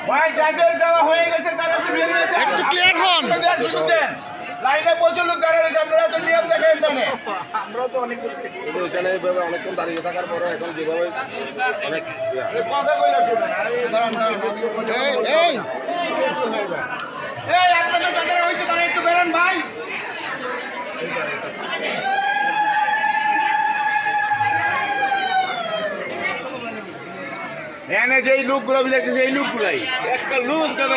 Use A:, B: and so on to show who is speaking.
A: ভাই যাদের দেওয়া হয়ে গেছে তারা একটু বেরিয়ে যান,
B: একটু ক্লিয়ার হন।
A: শুধু দেন। লাইনে প্রচুর লোক দাঁড়িয়ে রয়েছে, আপনারা তো নিয়ম দেখেন জানে।
C: এখানে এইভাবে অনেকক্ষণ দাঁড়িয়ে থাকার পরে এখন যেভাবে অনেক
A: কথা কইলে শুনেন। আরে দাঁড়ান দাঁড়ান,
B: এই
A: এই আপনাদের যাদের হয়েছে তারা একটু বেরান ভাই। এনে যেই লোকগুলো দেখতেছে এই লোকগুলাই একটা লোক দাদা